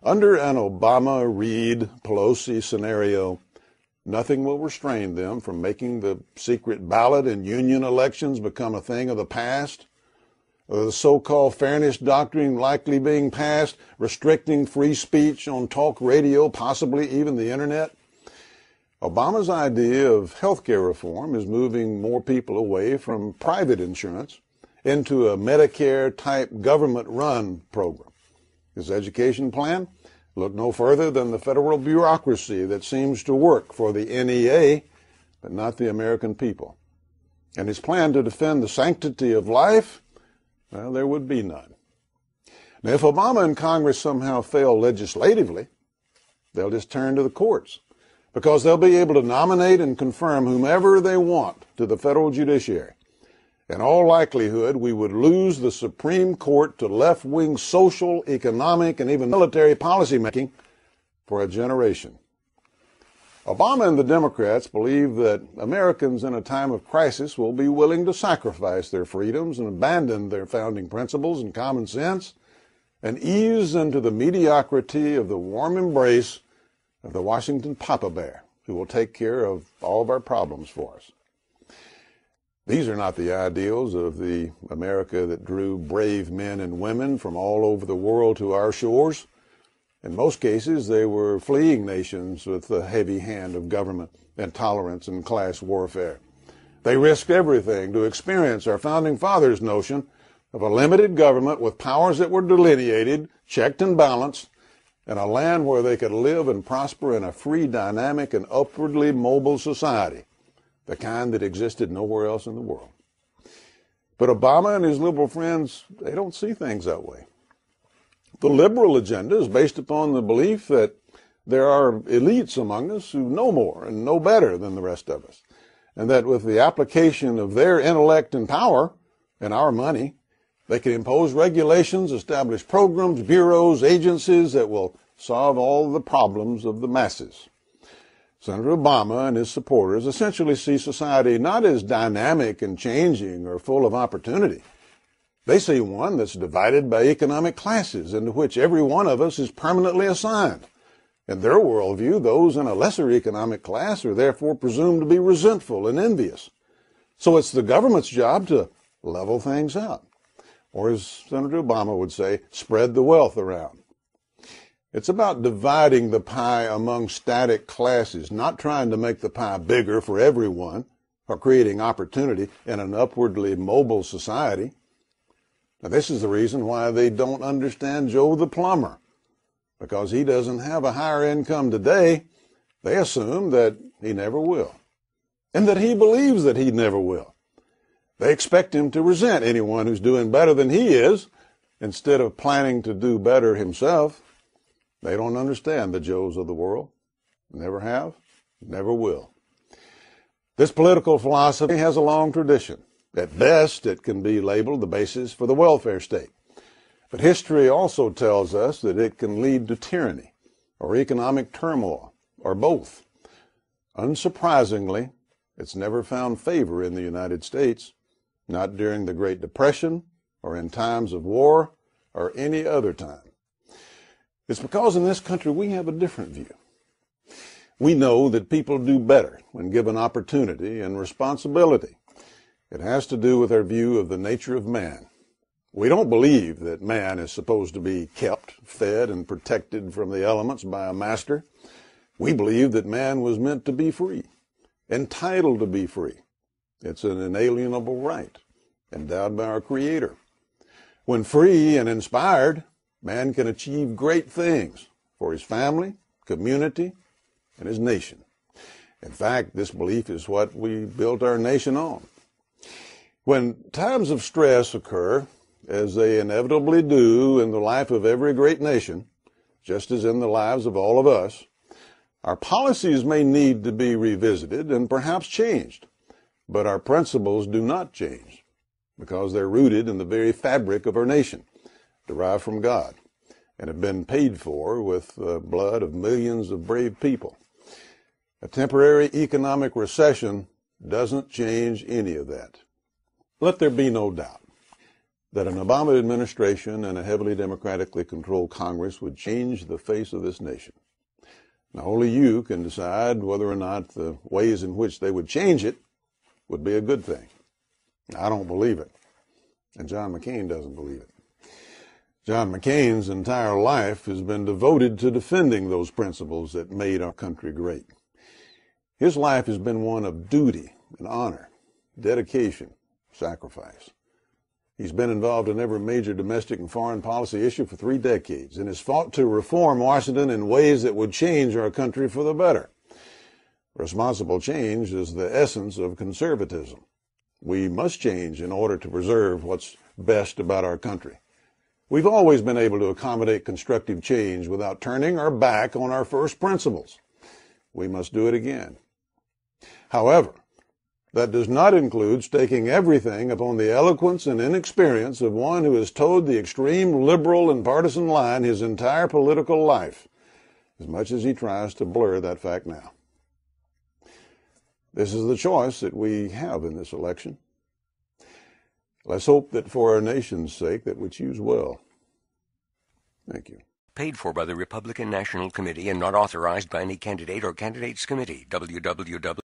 Under an Obama, Reid, Pelosi scenario, nothing will restrain them from making the secret ballot and union elections become a thing of the past, or the so-called fairness doctrine likely being passed, restricting free speech on talk radio, possibly even the internet. Obama's idea of health care reform is moving more people away from private insurance into a Medicare-type government-run program. His education plan? Look no further than the federal bureaucracy that seems to work for the NEA, but not the American people. And his plan to defend the sanctity of life? Well, there would be none. Now, if Obama and Congress somehow fail legislatively, they'll just turn to the courts, because they'll be able to nominate and confirm whomever they want to the federal judiciary. In all likelihood, we would lose the Supreme Court to left-wing social, economic, and even military policymaking for a generation. Obama and the Democrats believe that Americans in a time of crisis will be willing to sacrifice their freedoms and abandon their founding principles and common sense and ease into the mediocrity of the warm embrace of the Washington Papa Bear, who will take care of all of our problems for us. These are not the ideals of the America that drew brave men and women from all over the world to our shores. In most cases, they were fleeing nations with the heavy hand of government, intolerance, and class warfare. They risked everything to experience our founding fathers' notion of a limited government with powers that were delineated, checked and balanced, and a land where they could live and prosper in a free, dynamic, and upwardly mobile society, the kind that existed nowhere else in the world. But Obama and his liberal friends, they don't see things that way. The liberal agenda is based upon the belief that there are elites among us who know more and know better than the rest of us, and that with the application of their intellect and power and our money, they can impose regulations, establish programs, bureaus, agencies that will solve all the problems of the masses. Senator Obama and his supporters essentially see society not as dynamic and changing or full of opportunity. They see one that's divided by economic classes into which every one of us is permanently assigned. In their worldview, those in a lesser economic class are therefore presumed to be resentful and envious. So it's the government's job to level things out, or as Senator Obama would say, spread the wealth around. It's about dividing the pie among static classes, not trying to make the pie bigger for everyone or creating opportunity in an upwardly mobile society. Now, this is the reason why they don't understand Joe the plumber. Because he doesn't have a higher income today, they assume that he never will, and that he believes that he never will. They expect him to resent anyone who's doing better than he is, instead of planning to do better himself. They don't understand the Joes of the world. Never have, never will. This political philosophy has a long tradition. At best, it can be labeled the basis for the welfare state. But history also tells us that it can lead to tyranny or economic turmoil, or both. Unsurprisingly, it's never found favor in the United States, not during the Great Depression or in times of war or any other time. It's because in this country we have a different view. We know that people do better when given opportunity and responsibility. It has to do with our view of the nature of man. We don't believe that man is supposed to be kept, fed, and protected from the elements by a master. We believe that man was meant to be free, entitled to be free. It's an inalienable right, endowed by our Creator. When free and inspired, man can achieve great things for his family, community, and his nation. In fact, this belief is what we built our nation on. When times of stress occur, as they inevitably do in the life of every great nation, just as in the lives of all of us, our policies may need to be revisited and perhaps changed, but our principles do not change because they're rooted in the very fabric of our nation, derived from God, and have been paid for with the blood of millions of brave people. A temporary economic recession doesn't change any of that. Let there be no doubt. that an Obama administration and a heavily democratically controlled Congress would change the face of this nation. Now, only you can decide whether or not the ways in which they would change it would be a good thing. I don't believe it, and John McCain doesn't believe it. John McCain's entire life has been devoted to defending those principles that made our country great. His life has been one of duty and honor, dedication, sacrifice. He's been involved in every major domestic and foreign policy issue for 3 decades and has fought to reform Washington in ways that would change our country for the better. Responsible change is the essence of conservatism. We must change in order to preserve what's best about our country. We've always been able to accommodate constructive change without turning our back on our first principles. We must do it again. However, that does not include staking everything upon the eloquence and inexperience of one who has towed the extreme liberal and partisan line his entire political life, as much as he tries to blur that fact now. This is the choice that we have in this election. Let's hope that for our nation's sake that we choose well. Thank you. Paid for by the Republican National Committee and not authorized by any candidate or candidates committee. www.